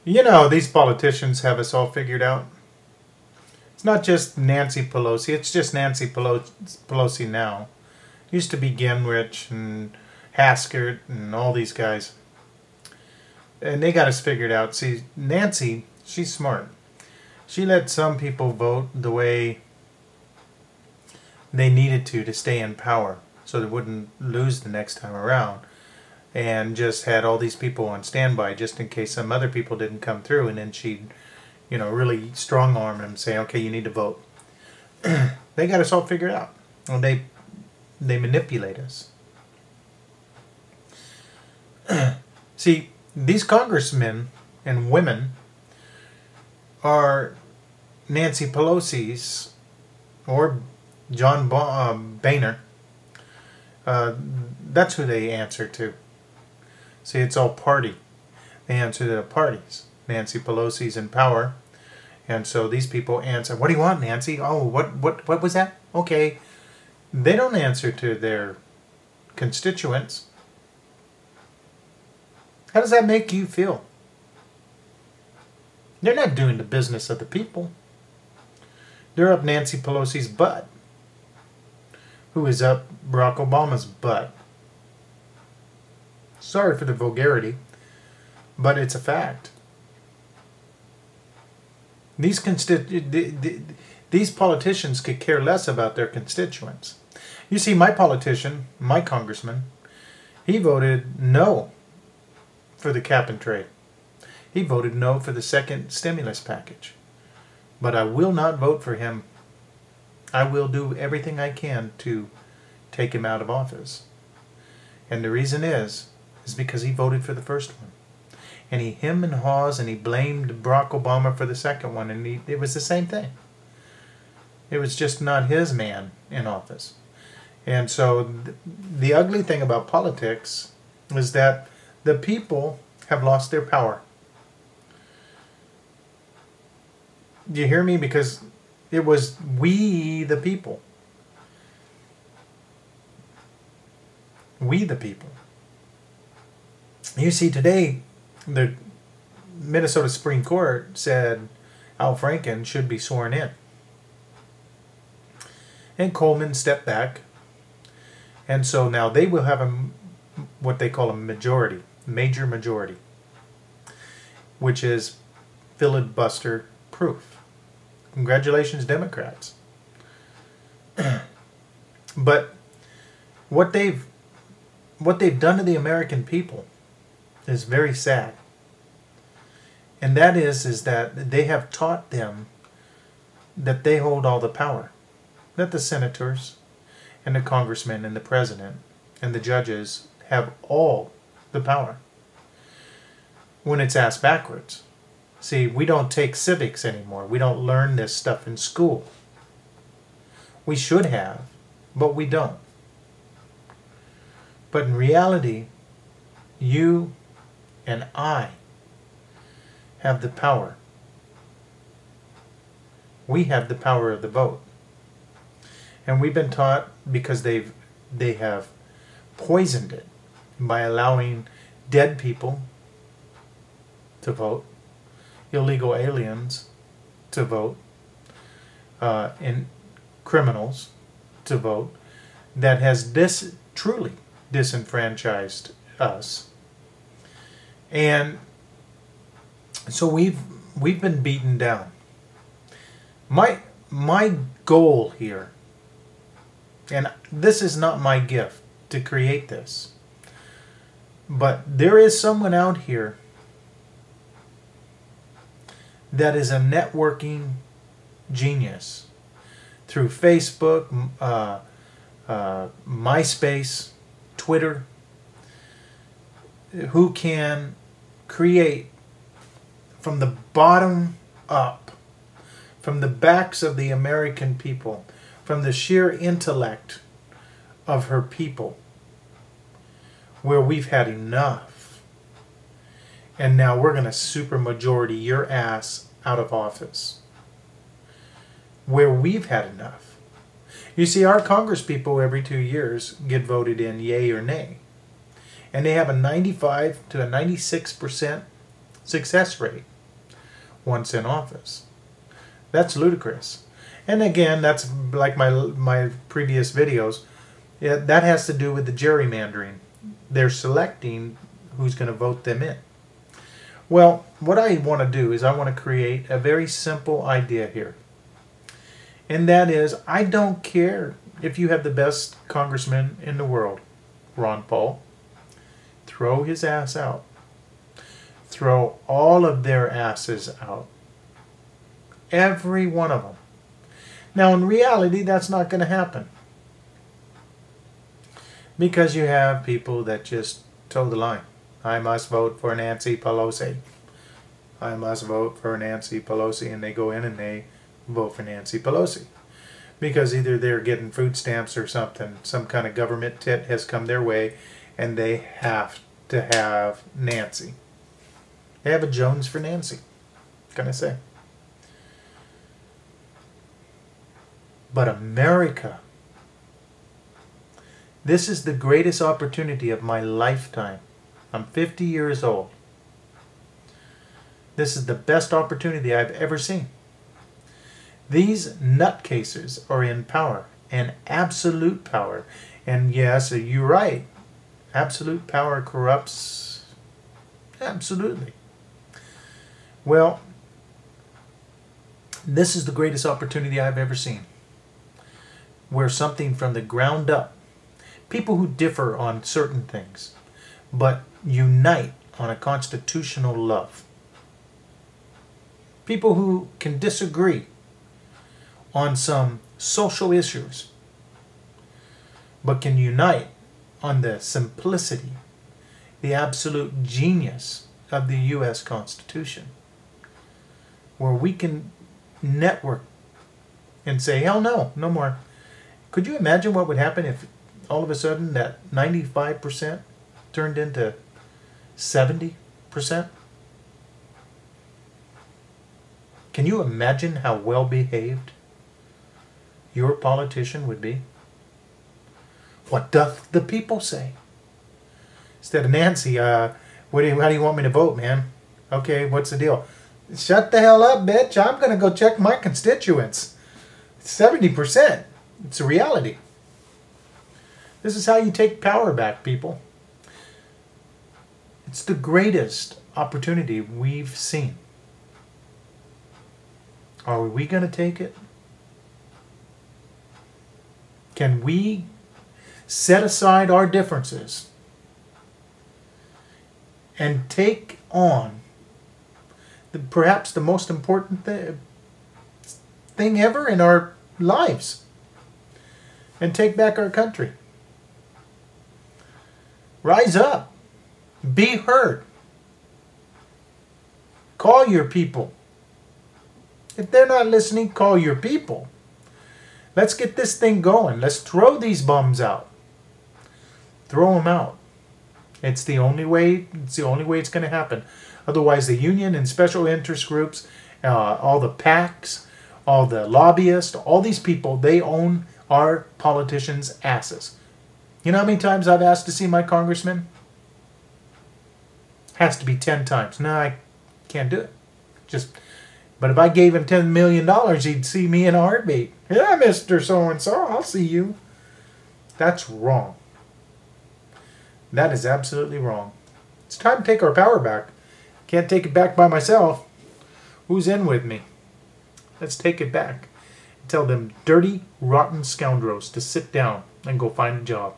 You know, these politicians have us all figured out. It's not just Nancy Pelosi. It's just Nancy Pelosi now. Used to be Gingrich and Haskert and all these guys. And they got us figured out. See, Nancy, she's smart. She let some people vote the way they needed to stay in power so they wouldn't lose the next time around. And just had all these people on standby just in case some other people didn't come through. And then she'd, really strong-arm them, say, okay, you need to vote. They got us all figured out. And they manipulate us. See, these congressmen and women are Nancy Pelosi's or John Boehner. That's who they answer to. See, it's all party. They answer to the parties. Nancy Pelosi's in power. And so these people answer, what do you want, Nancy? Oh, what was that? Okay. They don't answer to their constituents. How does that make you feel? They're not doing the business of the people. They're up Nancy Pelosi's butt. Who is up Barack Obama's butt. Sorry for the vulgarity, but it's a fact. These politicians could care less about their constituents. You see, my politician, my congressman, he voted no for the cap and trade. He voted no for the second stimulus package. But I will not vote for him. I will do everything I can to take him out of office. And the reason is because he voted for the first one. And he hemmed and haws and he blamed Barack Obama for the second one. And it was the same thing. It was just not his man in office. And so the ugly thing about politics is that the people have lost their power. Do you hear me? Because it was we the people. We the people. You see, today, the Minnesota Supreme Court said Al Franken should be sworn in. And Coleman stepped back. And so now they will have what they call a majority, major majority, which is filibuster proof. Congratulations, Democrats. But what they've done to the American people is very sad. And that is that they have taught them that they hold all the power. That the senators and the congressmen and the president and the judges have all the power. When it's asked backwards. See, we don't take civics anymore. We don't learn this stuff in school. We should have, but we don't. But in reality, you and I have the power. We have the power of the vote. And we've been taught, because they have poisoned it by allowing dead people to vote, illegal aliens to vote, and criminals to vote, that has truly disenfranchised us. And so we've been beaten down. My goal here, and this is not my gift to create this, but there is someone out here that is a networking genius through Facebook, MySpace, Twitter, who can create from the bottom up, from the backs of the American people, from the sheer intellect of her people, where we've had enough. And now we're going to supermajority your ass out of office. Where we've had enough. You see, our congresspeople every 2 years get voted in yay or nay. And they have a 95 to a 96% success rate. once in office. That's ludicrous. And again, that's like my previous videos. Yeah, that has to do with the gerrymandering. They're selecting who's going to vote them in. Well, what I want to do is I want to create a very simple idea here. And that is, I don't care if you have the best congressman in the world, Ron Paul. Throw his ass out. Throw all of their asses out. Every one of them. Now, in reality, that's not going to happen. Because you have people that just toe the line. I must vote for Nancy Pelosi. I must vote for Nancy Pelosi. And they go in and they vote for Nancy Pelosi. Because either they're getting food stamps or something. Some kind of government tit has come their way. And they have to have Nancy. They have a Jones for Nancy. What can I say? But America, this is the greatest opportunity of my lifetime. I'm 50 years old. This is the best opportunity I've ever seen. These nutcases are in power, and absolute power. And yes, you're right. Absolute power corrupts. Absolutely. Well, this is the greatest opportunity I've ever seen. Where something from the ground up, people who differ on certain things, but unite on a constitutional love. People who can disagree on some social issues, but can unite on the simplicity, the absolute genius of the U.S. Constitution, where we can network and say, hell no, no more. Could you imagine what would happen if all of a sudden that 95% turned into 70%? Can you imagine how well behaved your politician would be? What doth the people say? Instead of Nancy, how do you want me to vote, man? Okay, what's the deal? Shut the hell up, bitch. I'm going to go check my constituents. 70%. It's a reality. This is how you take power back, people. It's the greatest opportunity we've seen. Are we going to take it? Can we set aside our differences and take on perhaps the most important thing ever in our lives and take back our country? Rise up. Be heard. Call your people. If they're not listening, call your people. Let's get this thing going. Let's throw these bums out. Throw them out. It's the only way. It's the only way it's going to happen. Otherwise, the union and special interest groups, all the PACs, all the lobbyists, all these people, they own our politicians' asses. You know how many times I've asked to see my congressman? Has to be 10 times. No, I can't do it. But if I gave him $10 million, he'd see me in a heartbeat. Yeah, Mr. So-and-so, I'll see you. That's wrong. That is absolutely wrong. It's time to take our power back. Can't take it back by myself. Who's in with me? Let's take it back. Tell them dirty, rotten scoundrels to sit down and go find a job.